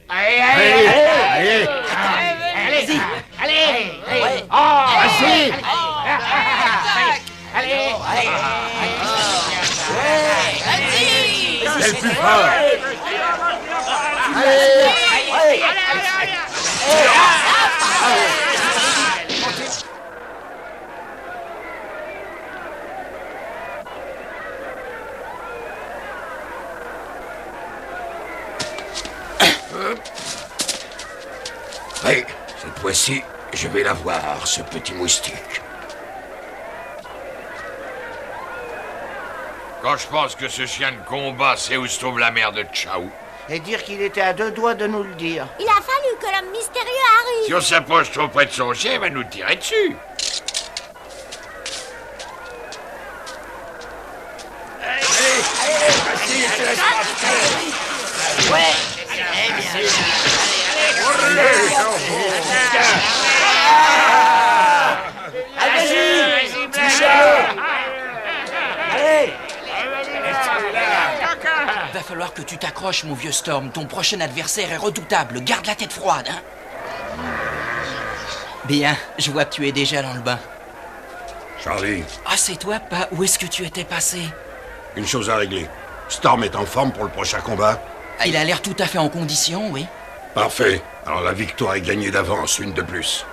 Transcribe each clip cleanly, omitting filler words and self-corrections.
Allez, allez, allez, allez, allez, allez, oh, vas-y, allez, C'est le plus fort. Oui, cette fois-ci, je vais l'avoir, ce petit moustique. Quand je pense que ce chien de combat sait où se trouve la mère de Tchaou. et dire qu'il était à 2 doigts de nous le dire. Il a fallu que l'homme mystérieux arrive. Si on s'approche trop près de son chien, il va nous tirer dessus. Va falloir que tu t'accroches, mon vieux Storm. Ton prochain adversaire est redoutable. Garde la tête froide, hein. Bien, je vois que tu es déjà dans le bain. Charlie, Ah, c'est toi, pas? Où est-ce que tu étais passé? une chose à régler. Storm est en forme pour le prochain combat? Il a l'air tout à fait en condition, oui. Parfait. Alors la victoire est gagnée d'avance, une de plus.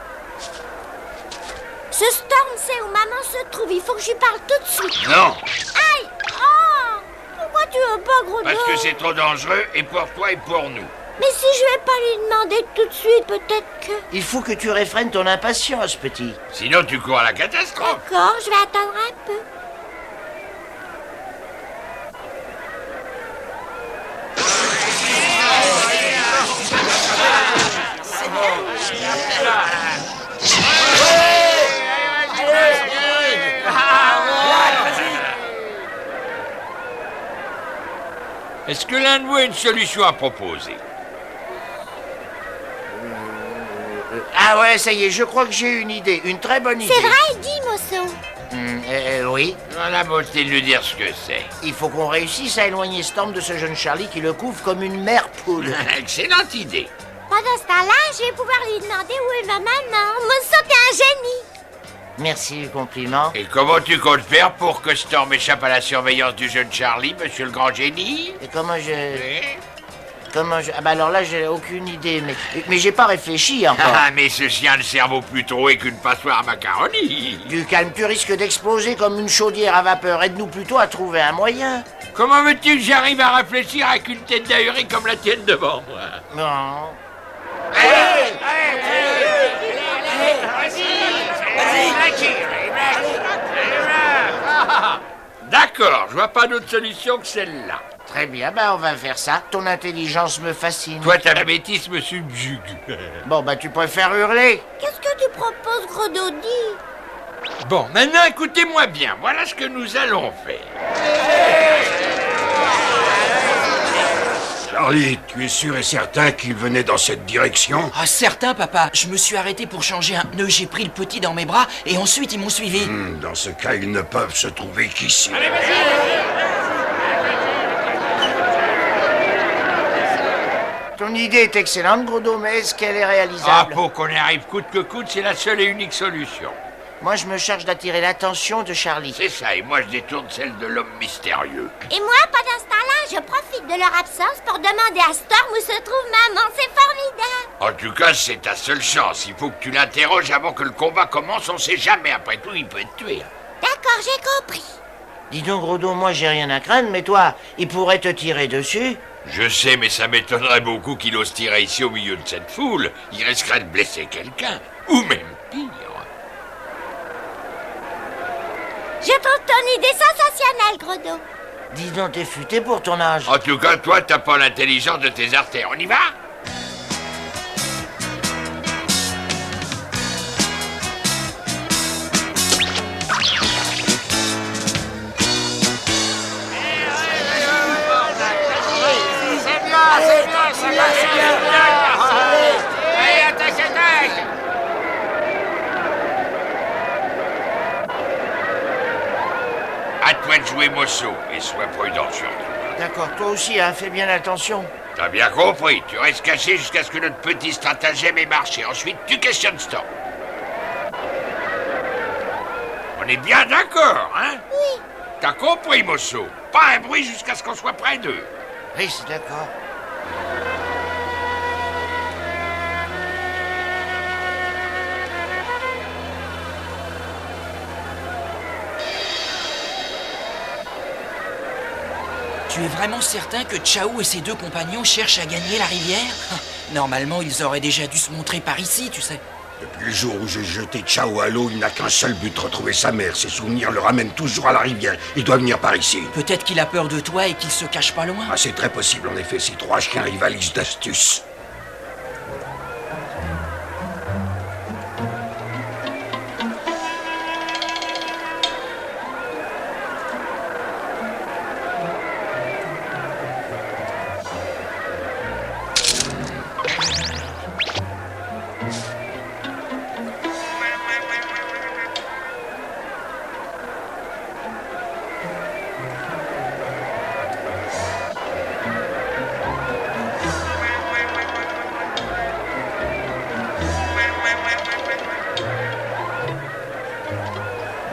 Ce Storm sait où maman se trouve. Il faut que je lui parle tout de suite. Non, Aïe! Oh! Pourquoi tu veux pas, gros parce dos? que c'est trop dangereux, et pour toi et pour nous. Mais si je vais pas lui demander tout de suite, peut-être que... Il faut que tu réfrènes ton impatience, petit. Sinon, tu cours à la catastrophe. D'accord, je vais attendre un peu. Est-ce que l'un de vous a une solution à proposer? Ah ouais, ça y est, je crois que j'ai une idée, une très bonne idée. C'est vrai, dis, Mosso. Oui, On a beauté de lui dire ce que c'est. il faut qu'on réussisse à éloigner Storm de ce jeune Charlie qui le couvre comme une mère poule. Excellente idée. Pendant ce temps-là, je vais pouvoir lui demander où est ma maman. Mosso, t'es un génie. Merci du compliment. Et comment tu comptes faire pour que Storm échappe à la surveillance du jeune Charlie, monsieur le grand génie? Et comment je... Eh? Ah bah alors là, j'ai aucune idée, mais j'ai pas réfléchi encore. Ah, mais ce chien a le cerveau plus troué qu'une passoire à macaroni. Du calme, tu risques d'exploser comme une chaudière à vapeur. Aide-nous plutôt à trouver un moyen. Comment veux-tu que j'arrive à réfléchir avec une tête d'ahuri comme la tienne devant moi? Non. D'accord, je vois pas d'autre solution que celle-là. Très bien, bah on va faire ça. Ton intelligence me fascine. Toi, ta bêtise me subjugue. Bon, bah tu préfères hurler. Qu'est-ce que tu proposes, gros Dodi? Bon, maintenant écoutez-moi bien, voilà ce que nous allons faire. Charlie, tu es sûr et certain qu'il venait dans cette direction? Ah, certain, papa. Je me suis arrêté pour changer un pneu. J'ai pris le petit dans mes bras et ensuite ils m'ont suivi. Dans ce cas, ils ne peuvent se trouver qu'ici. Ton idée est excellente, Grodo, mais est-ce qu'elle est Ah, réalisable? pour qu'on y arrive coûte que coûte, c'est la seule et unique solution. Moi, je me charge d'attirer l'attention de Charlie. C'est ça, et moi je détourne celle de l'homme mystérieux. Et moi, pendant ce temps-là, je profite de leur absence pour demander à Storm où se trouve maman. C'est formidable. En tout cas, c'est ta seule chance. Il faut que tu l'interroges avant que le combat commence, on sait jamais. Après tout, il peut te tuer. D'accord, j'ai compris. Dis donc, Grodo, moi, j'ai rien à craindre, mais toi, il pourrait te tirer dessus. Je sais, mais ça m'étonnerait beaucoup qu'il ose tirer ici au milieu de cette foule. Il risquerait de blesser quelqu'un. Ou même pire. Je trouve ton idée sensationnelle, Grodo. Dis donc, t'es futé pour ton âge. En tout cas, toi, t'as pas l'intelligence de tes artères. On y va? À toi de jouer, Mosso, et sois prudent surtout. D'accord, toi aussi, hein, fais bien attention. T'as bien compris, tu restes caché jusqu'à ce que notre petit stratagème ait marché. Ensuite, tu questionnes Storm. On est bien d'accord, hein? Oui. T'as compris, mosso? Pas un bruit jusqu'à ce qu'on soit près d'eux. Oui, c'est d'accord. Tu es vraiment certain que Chao et ses deux compagnons cherchent à gagner la rivière? Normalement, ils auraient déjà dû se montrer par ici, tu sais. Depuis le jour où j'ai jeté Chao à l'eau, il n'a qu'un seul but, retrouver sa mère. Ses souvenirs le ramènent toujours à la rivière. Il doit venir par ici. Peut-être qu'il a peur de toi et qu'il se cache pas loin. Ah, c'est très possible, en effet. Ces trois chiens rivalisent d'astuces.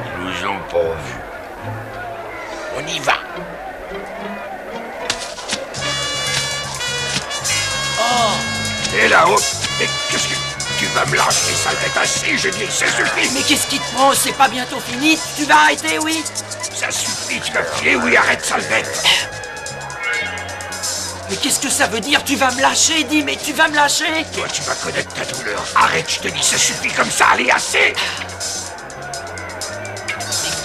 Ils nous ont pas vus. On y va. Et là-haut, mais qu'est-ce que... Tu vas me lâcher, ça va être assez, je dis, ça suffit. Mais qu'est-ce qui te prend? C'est pas bientôt fini? Tu vas arrêter, oui? Ça suffit, tu vas filer, oui, arrête, salvette. Mais qu'est-ce que ça veut dire? Tu vas me lâcher, dis, mais tu vas me lâcher? Toi, tu vas connaître ta douleur. Arrête, je te dis, ça suffit comme ça, allez, assez.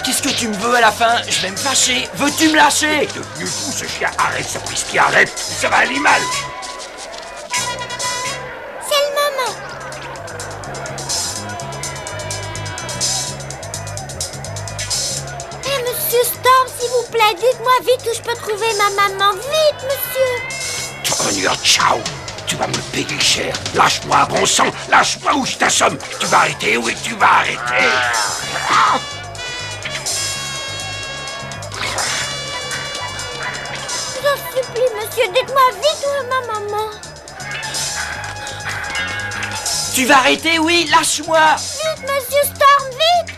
Qu'est-ce que tu me veux à la fin? Je vais me fâcher. Veux-tu me lâcher? Devenu fou, ce chien, arrête, sapristi, arrête. Ça va aller mal. C'est le moment. Eh, monsieur Storm, s'il vous plaît, dites-moi vite où je peux trouver ma maman. Vite, monsieur. Tonnerre, ciao. Tu vas me le payer cher. Lâche-moi, bon sang. Lâche-moi ou je t'assomme. Tu vas arrêter, oui, tu vas arrêter. Je vous en supplie, monsieur, dites-moi vite où est ma maman. Tu vas arrêter, oui? Lâche-moi! Vite, monsieur Storm, vite.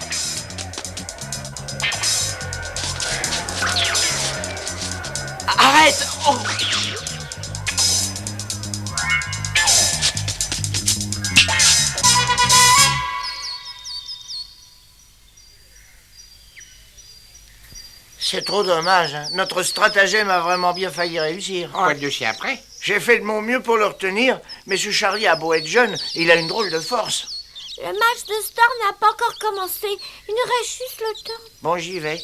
Arrête! Oh. C'est trop dommage, hein. Notre stratagème a vraiment bien failli réussir. Quoi de dossier après? J'ai fait de mon mieux pour le retenir, mais ce Charlie a beau être jeune, il a une drôle de force. Le match de Storm n'a pas encore commencé. Il nous reste juste le temps. Bon, j'y vais.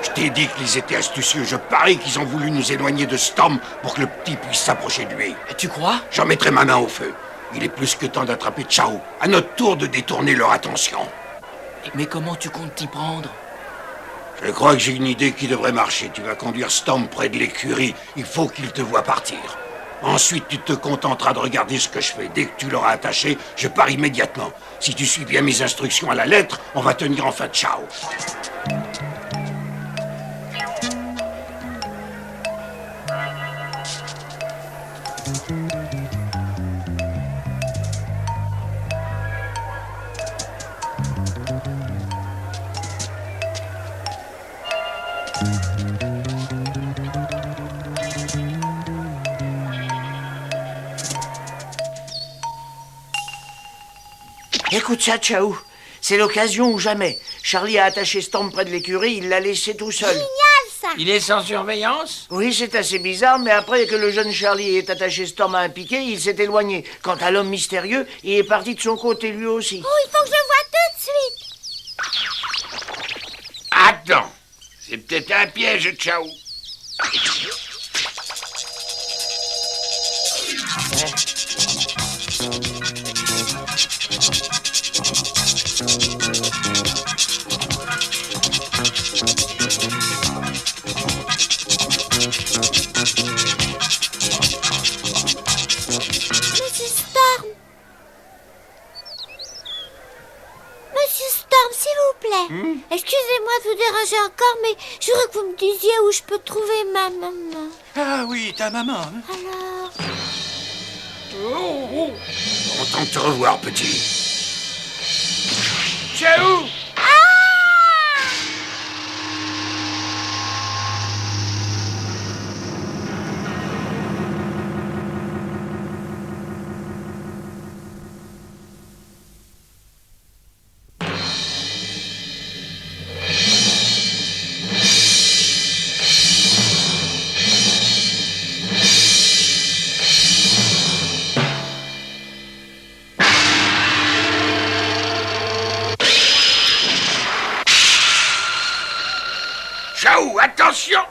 Je t'ai dit qu'ils étaient astucieux. Je parie qu'ils ont voulu nous éloigner de Storm pour que le petit puisse s'approcher de lui. Tu crois? J'en mettrai ma main au feu. Il est plus que temps d'attraper Chao. À notre tour de détourner leur attention. Mais comment tu comptes t'y prendre? Je crois que j'ai une idée qui devrait marcher. Tu vas conduire Storm près de l'écurie. Il faut qu'il te voie partir. Ensuite, tu te contenteras de regarder ce que je fais. Dès que tu l'auras attaché, je pars immédiatement. Si tu suis bien mes instructions à la lettre, on va tenir enfin Chao. Écoute ça, Chao. C'est l'occasion ou jamais. Charlie a attaché Storm près de l'écurie, il l'a laissé tout seul. Génial, ça. Il est sans surveillance? Oui, c'est assez bizarre, mais après que le jeune Charlie ait attaché Storm à un piquet, il s'est éloigné. Quant à l'homme mystérieux, il est parti de son côté lui aussi. Oh, il faut que je le voie tout de suite. Attends, c'est peut-être un piège, Chao. Monsieur Storm. Monsieur Storm, s'il vous plaît. Excusez-moi pas vous déranger encore, mais je voudrais que vous me disiez où je peux trouver ma maman. Ah oui, ta maman. Hein. Alors... Content de te revoir, petit. Chaou! Chaou, attention!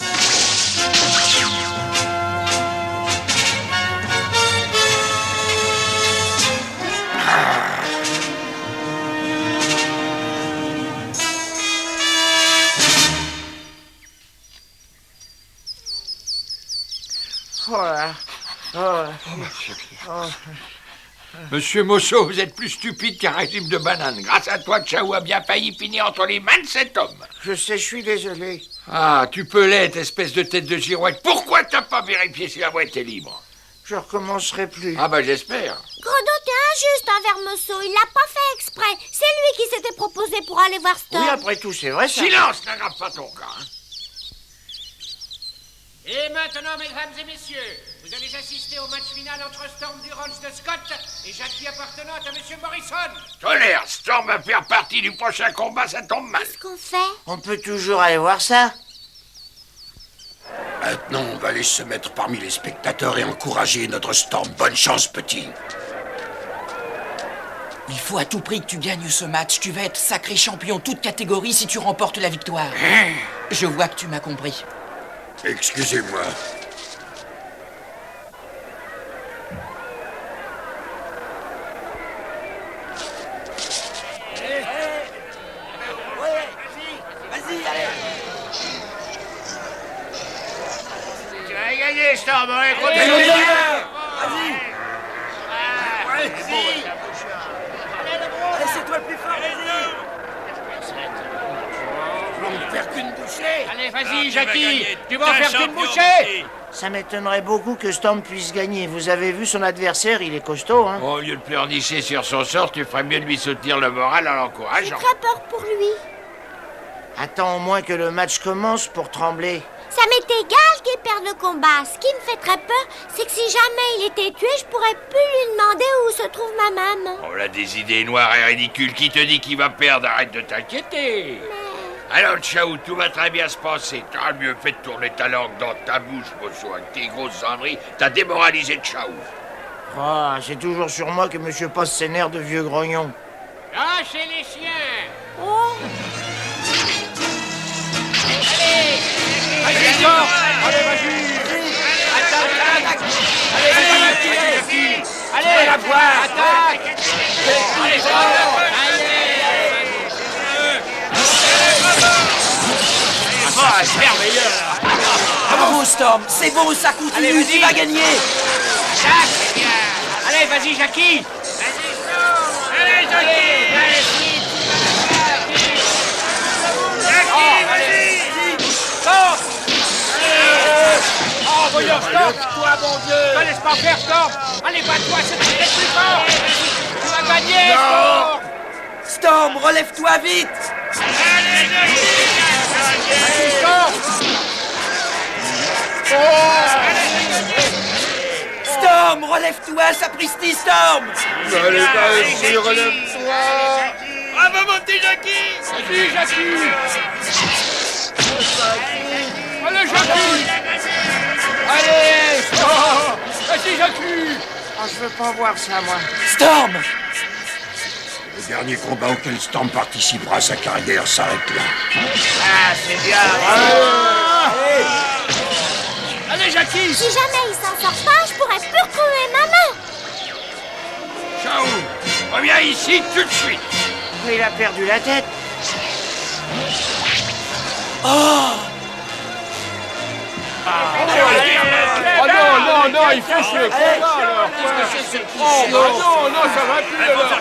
Voilà. Monsieur Mosso, vous êtes plus stupide qu'un régime de bananes. Grâce à toi, Chaou a bien failli finir entre les mains de cet homme. Je sais, je suis désolé. Ah, tu peux l'être, espèce de tête de girouette. Pourquoi t'as pas vérifié si la boîte est libre? Je recommencerai plus. Ah bah j'espère. Gredon, t'es injuste envers Mosso. Il l'a pas fait exprès. C'est lui qui s'était proposé pour aller voir Storm. Oui, après tout, c'est vrai, ça. Silence, n'aggrave pas ton cas. Hein. Et maintenant, mesdames et messieurs, vous allez assister au match final entre Storm du Rolls de Scott et Jackie appartenant à Monsieur Morrison. Tolère, Storm va faire partie du prochain combat, ça tombe mal. Qu'est-ce qu'on fait? On peut toujours aller voir ça. Maintenant, on va aller se mettre parmi les spectateurs et encourager notre Storm. Bonne chance, petit. Il faut à tout prix que tu gagnes ce match. Tu vas être sacré champion toute catégorie si tu remportes la victoire. Je vois que tu m'as compris. Excusez-moi. Tu vas gagner, Storm. Allez, C'est toi le plus fort, Allez, vas-y, Jackie, tu vas en faire qu'une bouchée. Ça m'étonnerait beaucoup que Storm puisse gagner. Vous avez vu son adversaire, il est costaud, hein. Au lieu de pleurnicher sur son sort, tu ferais mieux de lui soutenir le moral en J'ai l'encourageant. très peur pour lui. Attends au moins que le match commence pour trembler. Ça m'est égal qu'il perde le combat. Ce qui me fait très peur, c'est que si jamais il était tué, je pourrais plus lui demander où se trouve ma maman. On a des idées noires et ridicules. Qui te dit qu'il va perdre? Arrête de t'inquiéter. Alors, Chaou, tout va très bien se passer. T'auras mieux fait de tourner ta langue dans ta bouche, Mosso. Avec tes grosses âneries, t'as démoralisé Chaou. Ah, c'est toujours sur moi que Monsieur Post s'énerve de vieux grognon. Lâchez les chiens. Oh, Allez, Storm. Allez, vas-y. Attaque. Allez, la voix. Attaque. Allez, Storm. C'est merveilleux. Bravo Storm, c'est bon, ça continue, Allez, vas-y. tu vas gagner. Allez, vas-y, Jackie. Allez, Jackie. Storm. Oh, voyons, Storm. Toi, mon Dieu. Ne laisse pas faire, Storm. Allez, bats-toi, c'est plus fort. Tu vas gagner, Storm. Storm, relève-toi vite. Storm, relève-toi, sapristi, Storm. Allez, vas-y, relève-toi. Bravo, mon petit Jackie. Vas-y, Jackie. Allez, Jackie. Allez, Storm. Vas-y, Jackie. Ah, je veux pas voir ça, moi. Storm. Le dernier combat auquel Storm participera à sa carrière s'arrête là. Ah, c'est bien. Allez, Jackie. si jamais il s'en sort pas, je pourrais plus retrouver maman. Chaou, reviens ici tout de suite. Il a perdu la tête. Oh, Oh non, non, il fait ce combat alors. Oh non, non, ça va plus alors.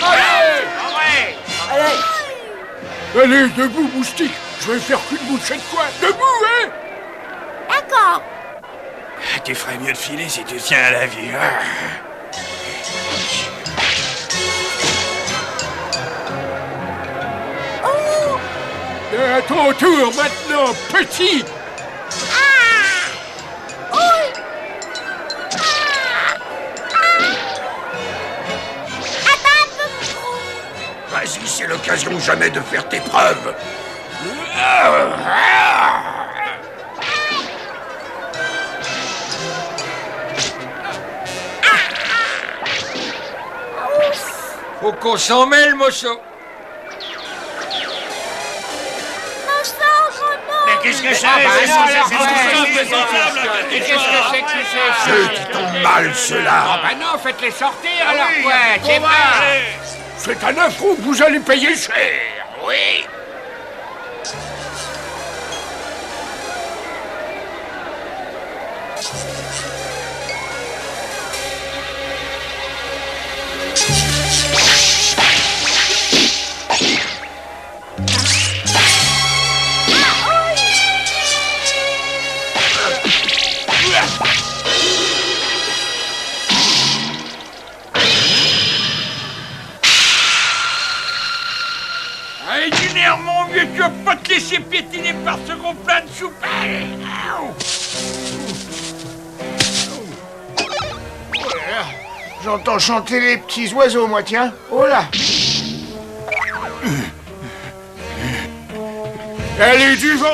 Allez. Allez. allez. Allez, debout, moustique. Je vais faire qu'une bouchée de quoi. Debout, hein. D'accord. Tu ferais mieux de filer si tu tiens à la vie. Oh! À ton tour maintenant, petit. Oui! Attends un peu, mon gros. Vas-y, c'est l'occasion ou jamais de faire tes preuves. Faut qu'on s'en mêle, mosso. Mon sang, gros nom! Mais qu'est-ce que c'est Qu'est-ce que c'est que tout ça? Ceux qui tombent mal, ceux-là. Ah bah non, faites-les sortir alors quoi, c'est vrai. C'est un affront que vous allez payer cher. Oui. Allez, du nerf, mon vieux, tu vas pas te laisser piétiner par ce gros plat de soupe. J'entends chanter les petits oiseaux, moi, tiens. Oh là! Allez, du vent.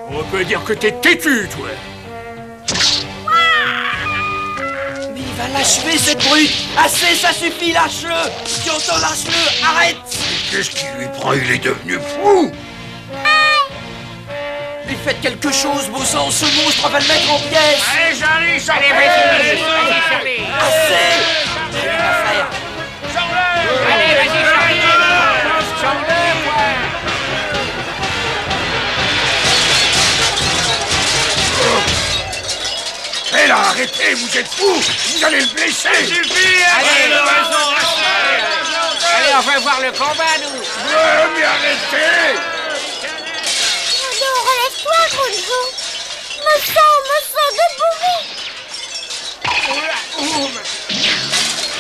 On peut dire que t'es têtu, toi. Mais il va l'achever, cette brute. Assez, ça suffit, lâche-le. Si on t'en lâche-le, arrête. Qu'est-ce qui lui prend? Il est devenu fou. Mais faites quelque chose, beau sang, ce monstre va le mettre en pièces. Allez, Charlie, allez, vas-y, Charlie. Assez. J'ai rien à faire. Allez, vas-y, Charlie. Sors-le, quoi. Hé là, arrêtez, vous êtes fous. Vous allez le blesser. Allez, allez, on va voir le combat, nous. Mais arrêtez. Non, relève-toi, gros loup. Me sens debout vite.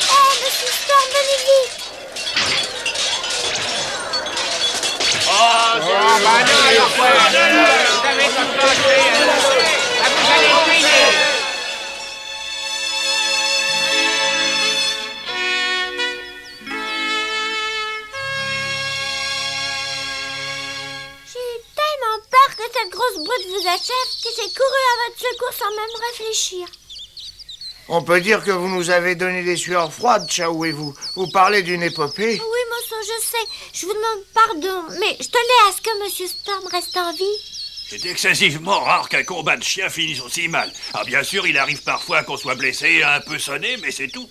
Oh, monsieur Storm, venez vite. Ah bah non, alors quoi. Vous avez commencé. Ah, vous allez payer. J'ai eu tellement peur que cette grosse brute vous achève que j'ai couru à votre secours sans même réfléchir. On peut dire que vous nous avez donné des sueurs froides, Chaou et vous. Vous parlez d'une épopée. Oui, Mosso, je sais. Je vous demande pardon, mais je tenais à ce que Monsieur Storm reste en vie. C'est excessivement rare qu'un combat de chien finisse aussi mal. Ah, bien sûr, il arrive parfois qu'on soit blessé, un peu sonné, mais c'est tout.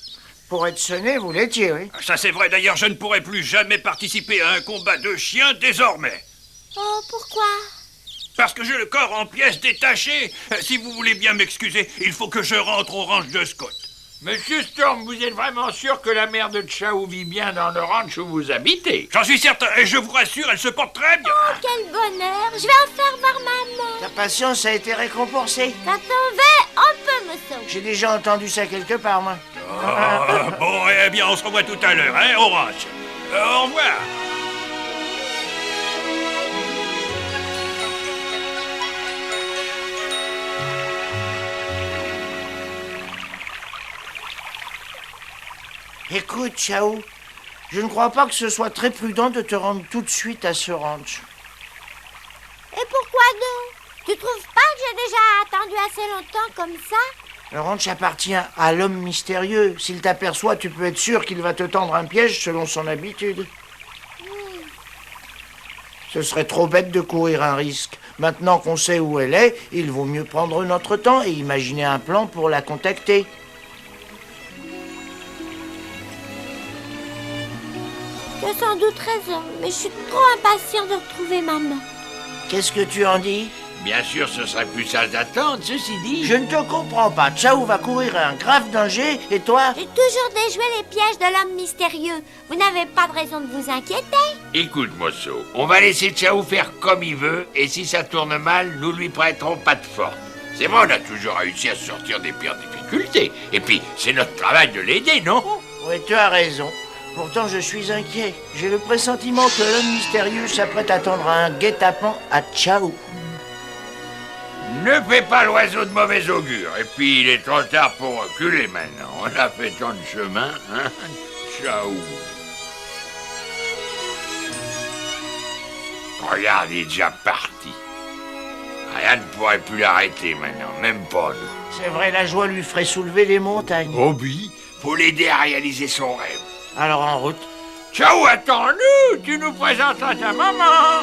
Pour être sonné, vous l'étiez, oui. Ça, c'est vrai. D'ailleurs, je ne pourrai plus jamais participer à un combat de chien désormais. Oh, pourquoi? Parce que j'ai le corps en pièces détachées. Si vous voulez bien m'excuser, il faut que je rentre au ranch de Scott. Monsieur Storm, vous êtes vraiment sûr que la mère de Chaou vit bien dans le ranch où vous habitez? J'en suis certain, et je vous rassure, elle se porte très bien. Oh, quel bonheur. Je vais en faire voir maman. Ta patience a été récompensée. Quand on veut, on peut, Mosso. J'ai déjà entendu ça quelque part, moi. Ah, bon, eh bien, on se revoit tout à l'heure, hein, au ranch. Au revoir. Écoute, Chaou, je ne crois pas que ce soit très prudent de te rendre tout de suite à ce ranch. Et pourquoi donc? Tu trouves pas que j'ai déjà attendu assez longtemps comme ça? Le ranch appartient à l'homme mystérieux. S'il t'aperçoit, tu peux être sûr qu'il va te tendre un piège selon son habitude. Ce serait trop bête de courir un risque. Maintenant qu'on sait où elle est, il vaut mieux prendre notre temps et imaginer un plan pour la contacter. Tu as sans doute raison, mais je suis trop impatient de retrouver maman. Qu'est-ce que tu en dis? Bien sûr, ce serait plus sage d'attendre, ceci dit. Je ne te comprends pas. Ciao va courir un grave danger et toi? J'ai toujours déjoué les pièges de l'homme mystérieux. Vous n'avez pas de raison de vous inquiéter. Écoute, Mosso, on va laisser Ciao faire comme il veut, et si ça tourne mal, nous lui prêterons pas de force. C'est vrai, on a toujours réussi à sortir des pires difficultés. Et puis, c'est notre travail de l'aider, non? Oui, tu as raison. Pourtant, je suis inquiet. J'ai le pressentiment que l'homme mystérieux s'apprête à tendre un guet-apens à Ciao. Ne fais pas l'oiseau de mauvais augure. Et puis, il est trop tard pour reculer maintenant. On a fait tant de chemin, hein? Ciao. Regarde, il est déjà parti. Rien ne pourrait plus l'arrêter maintenant, même pas nous. C'est vrai, la joie lui ferait soulever les montagnes. Oh oui, faut l'aider à réaliser son rêve. Alors en route. Ciao, attends-nous, tu nous présenteras ta maman.